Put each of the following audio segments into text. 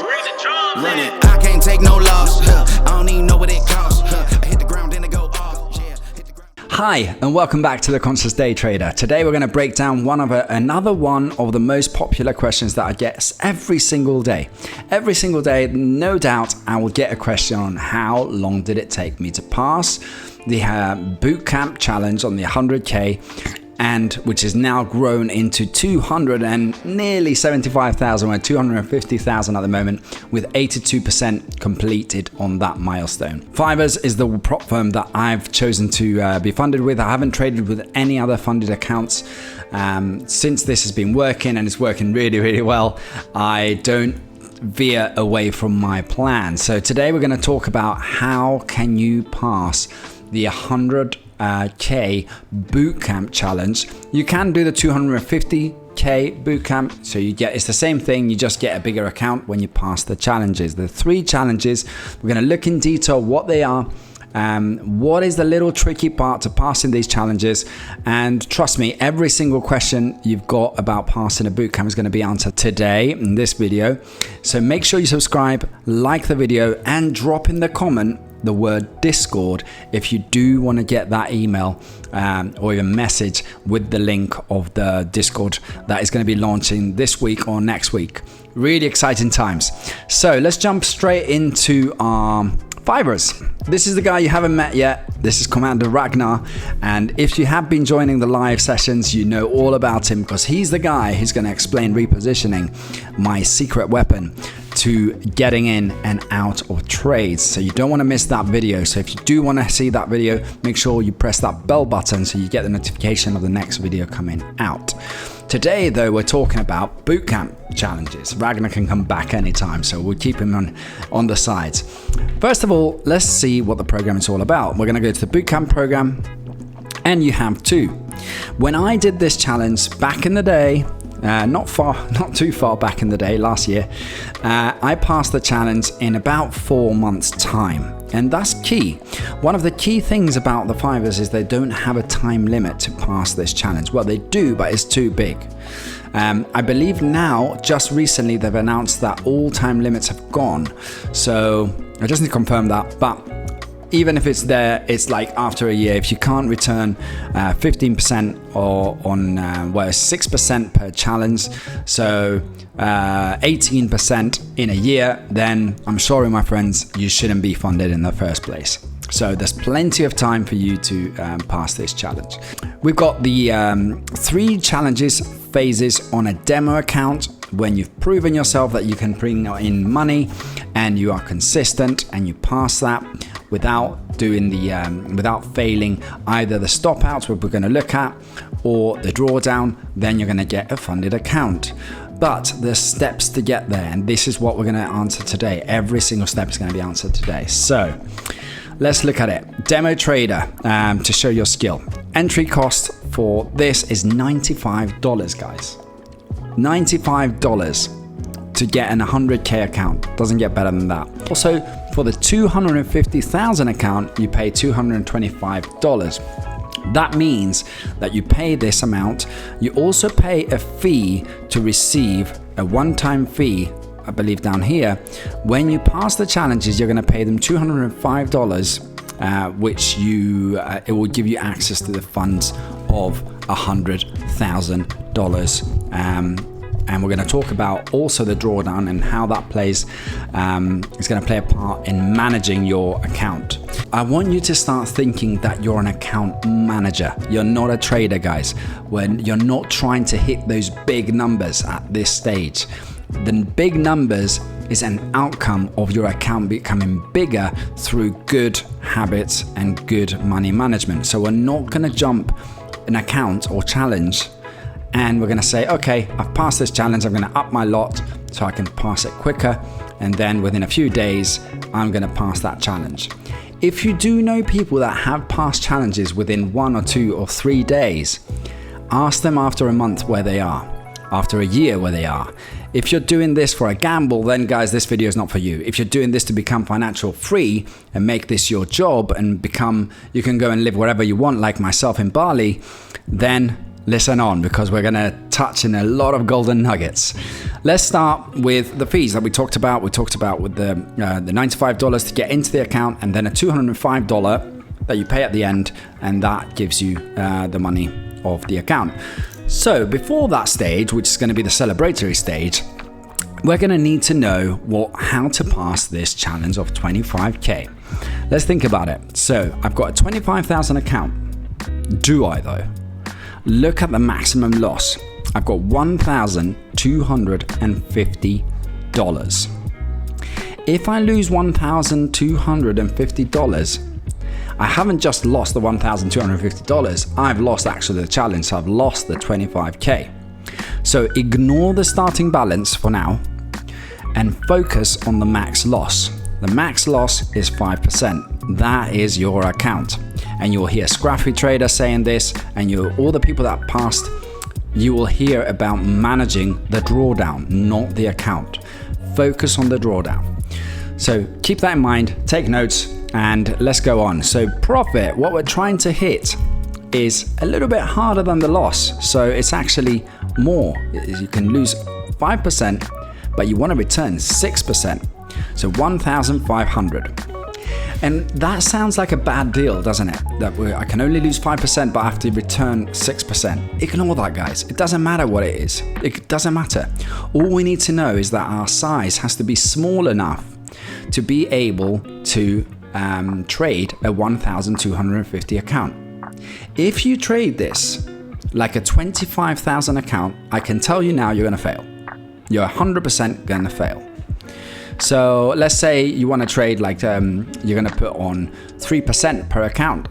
Run it. I can't take no loss. I don't even know what it costs. I hit the ground, then I go off. Yeah, hit the ground. Hi, and welcome back to The Conscious Day Trader. Today we're going to break down another one of the most popular questions that I get every single day. Every single day, no doubt, I will get a question on how long did it take me to pass the Bootcamp challenge on the 100K, and which is now grown into 200 and nearly 75,000. We're 250,000 at the moment, with 82% completed on that milestone. Fiverr is the prop firm that I've chosen to be funded with. I haven't traded with any other funded accounts since this has been working, and it's working really, really well. I don't veer away from my plan. So today we're going to talk about how can you pass the 100K bootcamp challenge. You can do the 250K bootcamp, so it's the same thing, you just get a bigger account when you pass the challenges. The 3 challenges, we're going to look in detail what they are, what is the little tricky part to passing these challenges, and trust me, every single question you've got about passing a bootcamp is going to be answered today in this video. So make sure you subscribe, like the video, and drop in the comment the word Discord if you do want to get that email or even message with the link of the Discord that is going to be launching this week or next week. Really exciting times. So let's jump straight into our Fiverr. This is the guy you haven't met yet. This is Commander Ragnar, and if you have been joining the live sessions, you know all about him, because he's the guy who's going to explain repositioning, my secret weapon to getting in and out of trades. So you don't want to miss that video. So if you do want to see that video, make sure you press that bell button so you get the notification of the next video coming out. Today, though, we're talking about bootcamp challenges. Ragnar can come back anytime, so we'll keep him on the sides. First of all, let's see what the program is all about. We're going to go to the Bootcamp Program, and you have 2. When I did this challenge back in the day, not too far back in the day, last year, I passed the challenge in about 4 months' time. And that's key. One of the key things about the Fiverr is they don't have a time limit to pass this challenge. Well, they do, but it's too big. I believe now, just recently, they've announced that all time limits have gone. So I just need to confirm that. But even if it's there, it's like after a year, if you can't return 15% or on 6% per challenge, so 18% in a year, then I'm sorry, my friends, you shouldn't be funded in the first place. So there's plenty of time for you to pass this challenge. We've got the 3 phases on a demo account. When you've proven yourself that you can bring in money and you are consistent and you pass that without doing without failing either the stop outs, which we're going to look at, or the drawdown, then you're going to get a funded account. But there's steps to get there, and this is what we're going to answer today. Every single step is going to be answered today. So let's look at it. Demo trader, to show your skill. Entry cost for this is $95, guys. $95 to get an 100K account. Doesn't get better than that. Also, for the 250,000 account, you pay $225. That means that you pay this amount. You also pay a fee to receive a one-time fee, I believe down here. When you pass the challenges, you're going to pay them $205, which it will give you access to the funds of $100,000. And we're going to talk about also the drawdown and how that plays is going to play a part in managing your account. I want you to start thinking that you're an account manager. You're not a trader, guys. When you're not trying to hit those big numbers at this stage. The big numbers is an outcome of your account becoming bigger through good habits and good money management. So we're not going to jump an account or challenge and we're going to say, okay, I've passed this challenge, I'm going to up my lot so I can pass it quicker, and then within a few days I'm going to pass that challenge. If you do know people that have passed challenges within 1 or 2 or 3 days, ask them after a month where they are, after a year where they are. If you're doing this for a gamble, then guys, this video is not for you. If you're doing this to become financial free and make this your job and you can go and live wherever you want, like myself in Bali, then listen on, because we're going to touch in a lot of golden nuggets. Let's start with the fees that we talked about. We talked about with the $95 to get into the account, and then a $205 that you pay at the end, and that gives you the money of the account. So before that stage, which is going to be the celebratory stage, we're going to need to know how to pass this challenge of 25K. Let's think about it. So I've got a 25,000 account. Do I though? Look at the maximum loss. I've got $1,250. If I lose $1,250, I haven't just lost the $1,250. I've lost actually the challenge. So I've lost the 25K. So ignore the starting balance for now and focus on the max loss. The max loss is 5%. That is your account. And you'll hear Scruffy Trader saying this, and all the people that passed, you will hear about managing the drawdown, not the account. Focus on the drawdown. So keep that in mind, take notes, and let's go on. So profit, what we're trying to hit is a little bit harder than the loss. So it's actually more. You can lose 5%, but you want to return 6%. So 1,500. And that sounds like a bad deal, doesn't it? That I can only lose 5%, but I have to return 6%. Ignore that, guys. It doesn't matter what it is. It doesn't matter. All we need to know is that our size has to be small enough to be able to trade a 1,250 account. If you trade this like a 25,000 account, I can tell you now you're going to fail. You're 100% going to fail. So let's say you want to trade like you're going to put on 3% per account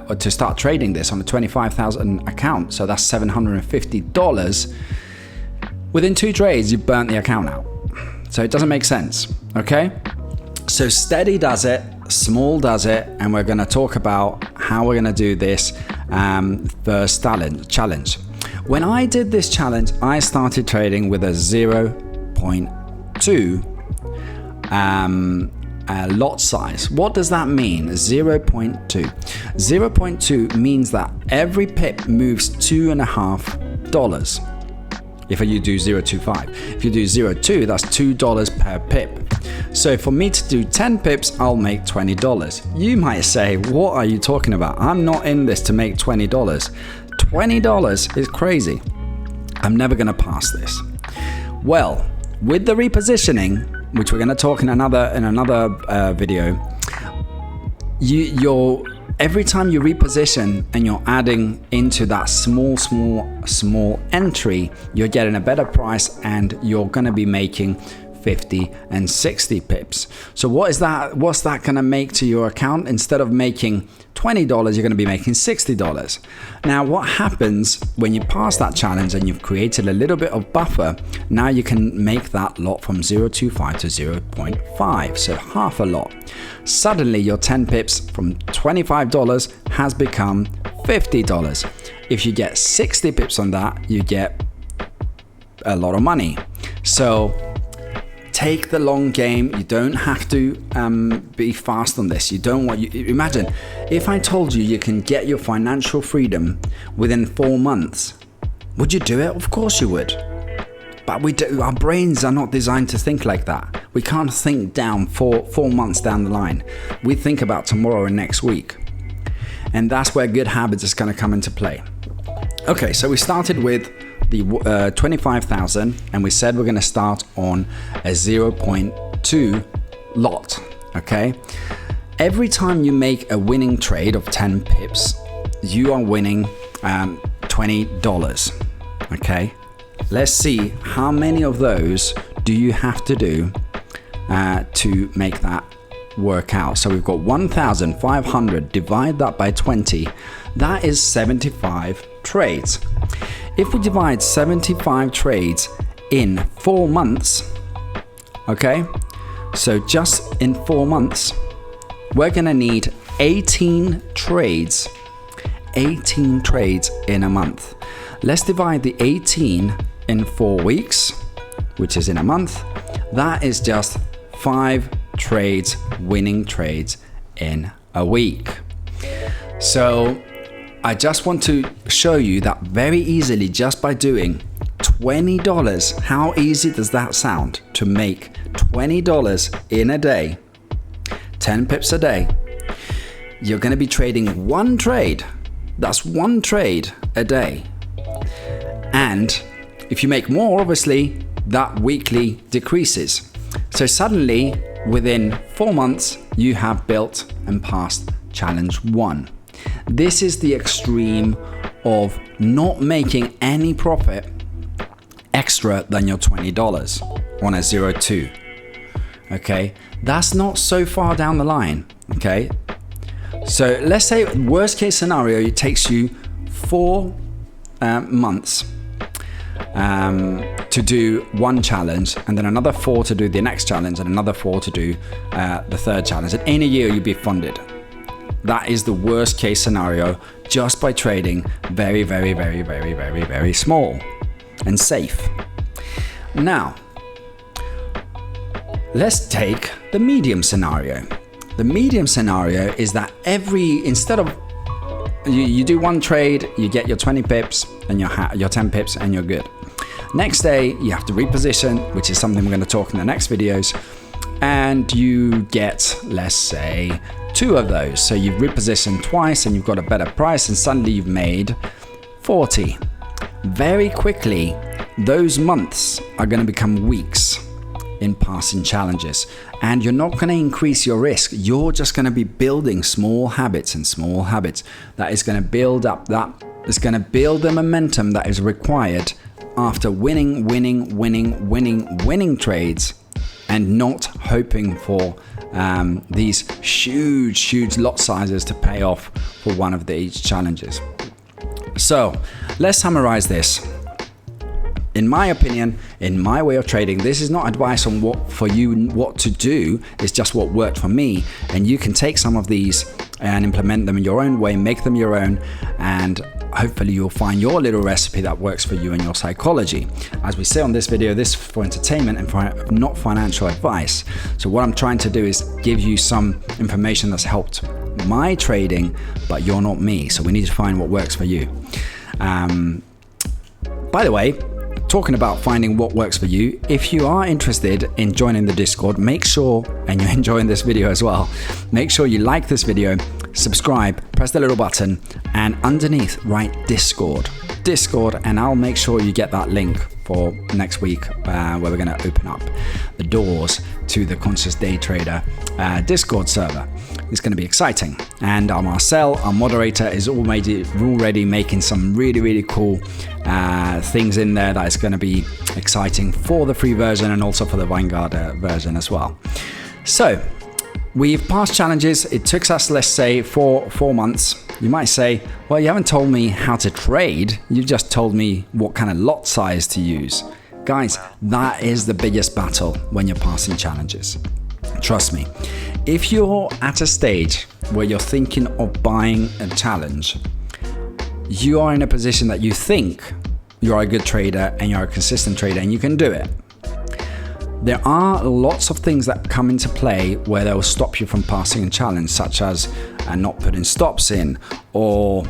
or to start trading this on a 25,000 account. So that's $750. Within 2 trades, you've burnt the account out. So it doesn't make sense. Okay. So steady does it, small does it, and we're going to talk about how we're going to do this first challenge. When I did this challenge, I started trading with a 0.2 lot size. What does that mean? 0.2. 0.2 means that every pip moves $2.50. If you do 0.25. If you do 0.2, that's $2 per pip. So for me to do 10 pips, I'll make $20. You might say, what are you talking about? I'm not in this to make $20. $20 is crazy. I'm never going to pass this. Well, with the repositioning, which we're going to talk in another video, every time you reposition and you're adding into that small entry, you're getting a better price, and you're going to be making 50 and 60 pips. So what's that going to make to your account? Instead of making $20, you're going to be making $60. Now, what happens when you pass that challenge and you've created a little bit of buffer? Now you can make that lot from 0.25 to 0.5, so half a lot. Suddenly your 10 pips from $25 has become $50. If you get 60 pips on that, you get a lot of money. So take the long game. You don't have to be fast on this. Imagine if I told you can get your financial freedom within 4 months. Would you do it? Of course you would. But our brains are not designed to think like that. We can't think down 4 months down the line. We think about tomorrow and next week. And that's where good habits is going to come into play. Okay, so we started with the 25,000, and we said we're going to start on a 0.2 lot. Okay, every time you make a winning trade of 10 pips, you are winning $20. Okay, let's see how many of those do you have to do to make that work out. So we've got 1,500, divide that by 20, that is 75 trades. If we divide 75 trades in 4 months, okay, so just in 4 months, we're gonna need 18 trades in a month. Let's divide the 18 in 4 weeks, which is in a month. That is just 5 trades, winning trades in a week. So I just want to show you that very easily, just by doing $20. How easy does that sound to make $20 in a day, 10 pips a day? You're going to be trading one trade. That's one trade a day. And if you make more, obviously, that weekly decreases. So suddenly, within 4 months, you have built and passed challenge 1. This is the extreme of not making any profit extra than your $20 on a 0-2. Okay, that's not so far down the line. Okay, so let's say worst case scenario, it takes you 4 months to do one challenge, and then another 4 to do the next challenge, and another 4 to do the third challenge. And in a year, you'll be funded. That is the worst case scenario, just by trading very, very, very, very, very, very small and safe. Now, let's take the medium scenario. The medium scenario is that instead of you do one trade, you get your 20 pips and your 10 pips, and you're good. Next day, you have to reposition, which is something we're going to talk in the next videos, and you get, let's say, 2 of those. So you've repositioned twice and you've got a better price, and suddenly you've made 40. Very quickly, those months are going to become weeks in passing challenges, and you're not going to increase your risk. You're just going to be building small habits and small habits that is going to build up, that is going to build the momentum that is required after winning trades, and not hoping for these huge lot sizes to pay off for one of each challenges. So let's summarize this. In my opinion, in my way of trading, this is not advice on what to do. It's just what worked for me, and you can take some of these and implement them in your own way, make them your own, and hopefully you'll find your little recipe that works for you and your psychology. As we say on this video, this is for entertainment and for not financial advice. So what I'm trying to do is give you some information that's helped my trading, but you're not me, so we need to find what works for you. By the way, talking about finding what works for you, if you are interested in joining the Discord, make sure, and you're enjoying this video as well, make sure you like this video, subscribe, press the little button, and underneath write Discord, and I'll make sure you get that link for next week, where we're going to open up the doors to the Conscious Day Trader Discord server. It's going to be exciting, and Marcel, our moderator, is already making some really cool things in there that is going to be exciting for the free version and also for the Vanguard version as well. So we've passed challenges. It took us, let's say, 4 months. You might say, well, you haven't told me how to trade. You've just told me what kind of lot size to use. Guys, that is the biggest battle when you're passing challenges. Trust me. If you're at a stage where you're thinking of buying a challenge, you are in a position that you think you're a good trader and you're a consistent trader and you can do it. There are lots of things that come into play where they'll stop you from passing a challenge, such as not putting stops in, or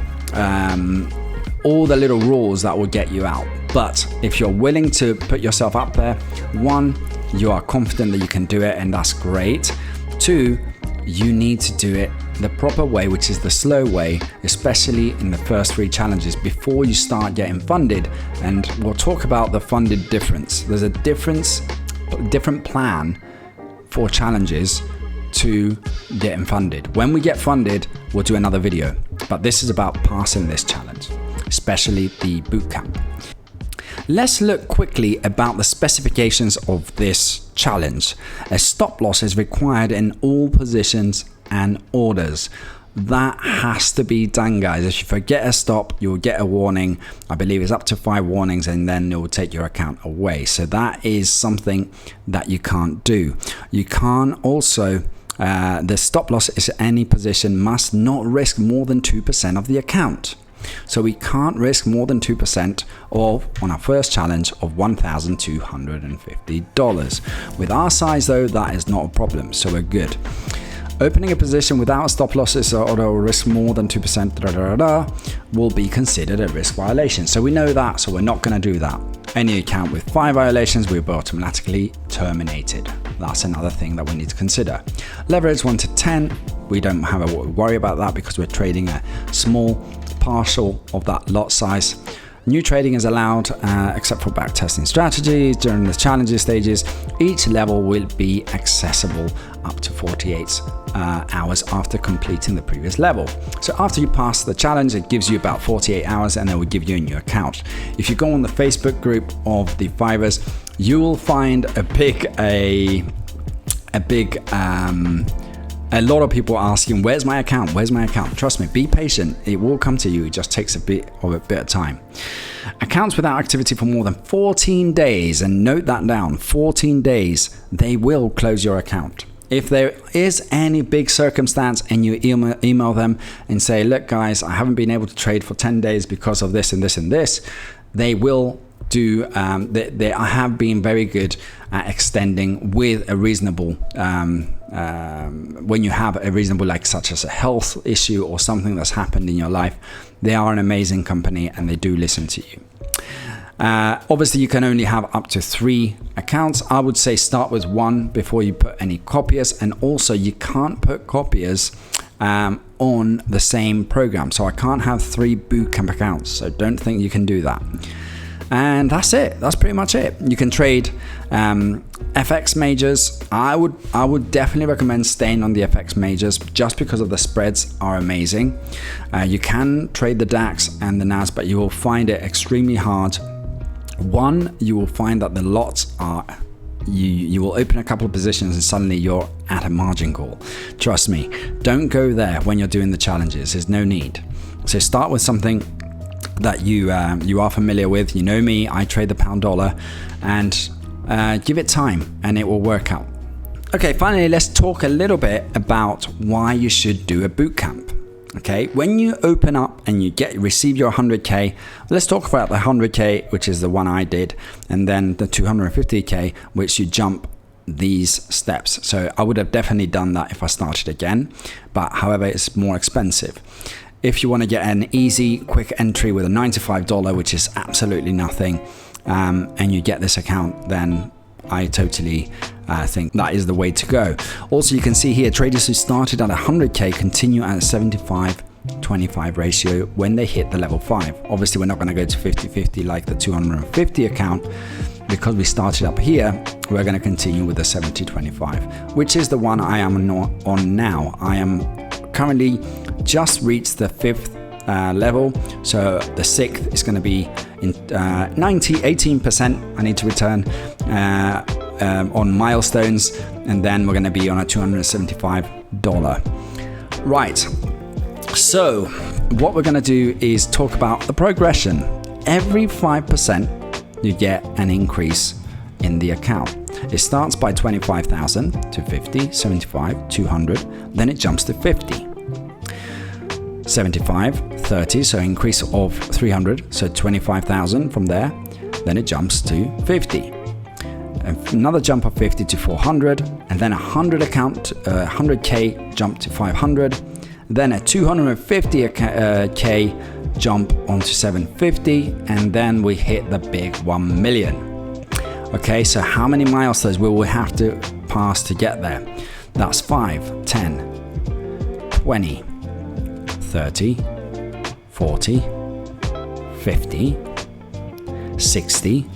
all the little rules that will get you out. But if you're willing to put yourself up there, 1, you are confident that you can do it, and that's great. 2, you need to do it the proper way, which is the slow way, especially in the first 3 challenges before you start getting funded. And we'll talk about the funded difference. There's a different plan for challenges to getting funded. When we get funded, we'll do another video, but this is about passing this challenge, especially the bootcamp. Let's look quickly about the specifications of this challenge. A stop loss is required in all positions and orders. That has to be done, guys. If you forget a stop, you'll get a warning. I believe it's up to 5 warnings, and then it will take your account away. So that is something that you can't do. You can't also, the stop loss is any position must not risk more than 2% of the account. So we can't risk more than 2% on our first challenge of $1,250. With our size though, that is not a problem, so we're good. Opening a position without stop losses or risk more than 2%, will be considered a risk violation. So we know that, so we're not going to do that. Any account with 5 violations will be automatically terminated. That's another thing that we need to consider. Leverage 1 to 10, we don't have a worry about that because we're trading a small partial of that lot size. New trading is allowed except for backtesting strategies during the challenges stages. Each level will be accessible up to 48 hours after completing the previous level. So after you pass the challenge, it gives you about 48 hours and then will give you a new account. If you go on the Facebook group of the Fivers, you will find a lot of people asking, where's my account? Where's my account? Trust me, be patient. It will come to you. It just takes a bit of time. Accounts without activity for more than 14 days, and note that down, 14 days, they will close your account. If there is any big circumstance and you email them and say, look guys, I haven't been able to trade for 10 days because of this and this and this, they will do, they have been very good at extending with a reasonable, when you have a reasonable, like such as a health issue or something that's happened in your life, they are an amazing company and they do listen to you. Obviously you can only have up to 3 accounts. I would say start with 1 before you put any copiers, and also you can't put copiers on the same program. So I can't have 3 Bootcamp accounts, so don't think you can do that. And that's it. That's pretty much it. You can trade FX majors. I would definitely recommend staying on the FX majors just because of the spreads are amazing. You can trade the DAX and the NAS, but you will find it extremely hard. One, you will find that the lots are, you will open a couple of positions and suddenly you're at a margin call. Trust me, don't go there when you're doing the challenges. There's no need. So start with something that you are familiar with. You know me, I trade the pound dollar, and give it time and it will work out. Okay, finally, let's talk a little bit about why you should do a bootcamp. Okay, when you open up and you receive your 100K, let's talk about the 100K, which is the one I did, and then the 250K, which you jump these steps. So I would have definitely done that if I started again, but however, it's more expensive. If you want to get an easy, quick entry with a $95, which is absolutely nothing, and you get this account, then I totally think that is the way to go. Also, you can see here, traders who started at 100K continue at a 75-25 ratio when they hit the level 5. Obviously, we're not going to go to 50-50 like the 250 account. Because we started up here, we're going to continue with the 70-25, which is the one I am on now. I am currently just reached the 5th level, so the 6th is going to be in 18% I need to return on milestones, and then we're going to be on a $275. Right, so what we're going to do is talk about the progression. Every 5% you get an increase in the account. It starts by 25,000 to 50, 75, 200, then it jumps to 50. 75, 30, so increase of 300, so 25,000 from there, then it jumps to 50. Another jump of 50 to 400, and then 100K jump to 500, then a 250K jump onto 750, and then we hit the big 1 million. Okay, so how many milestones will we have to pass to get there? That's 5, 10, 20, 30, 40, 50, 60,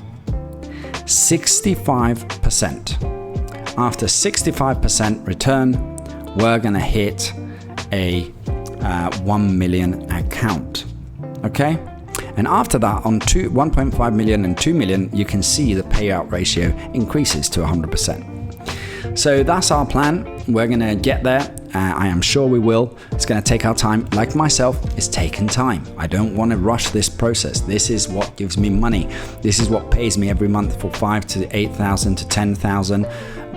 65%. After 65% return, we're gonna hit a 1 million account. Okay, and after that, on 1.5 million and 2 million, you can see the payout ratio increases to 100%. So that's our plan. We're gonna get there. I am sure we will. It's gonna take our time. Like myself, it's taken time. I don't want to rush this process. This is what gives me money. This is what pays me every month for 5,000 to 8,000 to 10,000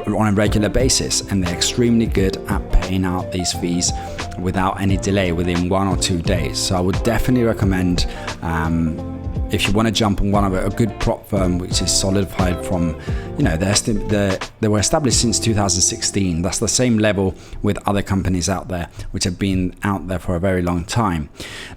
on a regular basis, and they're extremely good at paying out these fees without any delay within 1 or 2 days. So I would definitely recommend if you want to jump on one of a good prop firm, which is solidified from, they were established since 2016. That's the same level with other companies out there, which have been out there for a very long time.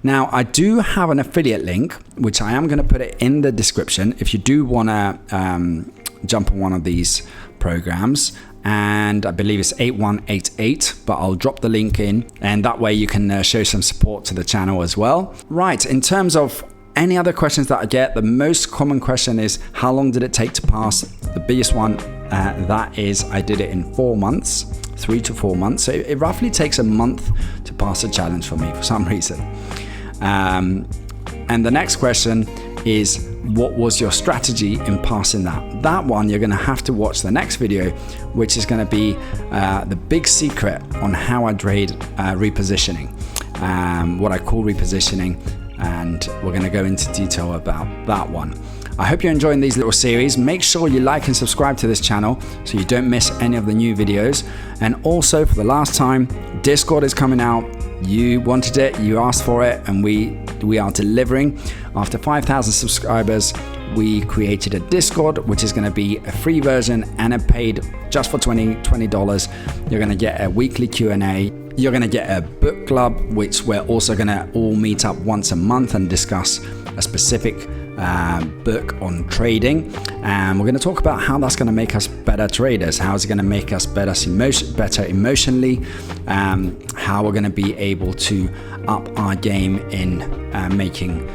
Now, I do have an affiliate link, which I am going to put it in the description if you do want to jump on one of these programs. And I believe it's 8188, but I'll drop the link in, and that way you can show some support to the channel as well. Right, in terms of any other questions that I get, the most common question is, how long did it take to pass? The biggest one, that is, I did it in 4 months, 3 to 4 months. So it roughly takes a month to pass a challenge for me for some reason. And the next question is, what was your strategy in passing that? That one, you're going to have to watch the next video, which is going to be the big secret on how I trade repositioning, what I call repositioning, and we're going to go into detail about that one. I hope you're enjoying these little series. Make sure you like and subscribe to this channel so you don't miss any of the new videos. And also, for the last time, Discord is coming out. You wanted it, you asked for it, and we are delivering. After 5,000 subscribers, we created a Discord, which is going to be a free version and a paid just for $20. You're going to get a weekly Q&A. You're going to get a book club, which we're also going to all meet up once a month and discuss a specific book on trading. And we're going to talk about how that's going to make us better traders, how it's going to make us better emotionally, how we're going to be able to up our game in making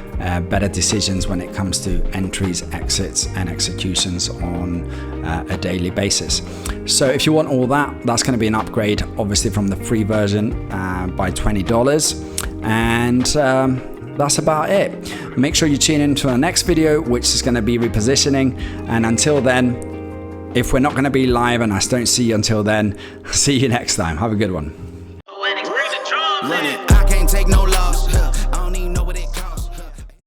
better decisions when it comes to entries, exits, and executions on a daily basis. So if you want all that, that's going to be an upgrade, obviously, from the free version by $20. And that's about it. Make sure you tune in to the next video, which is going to be repositioning. And until then, if we're not going to be live and I don't see you until then, see you next time. Have a good one. Run it.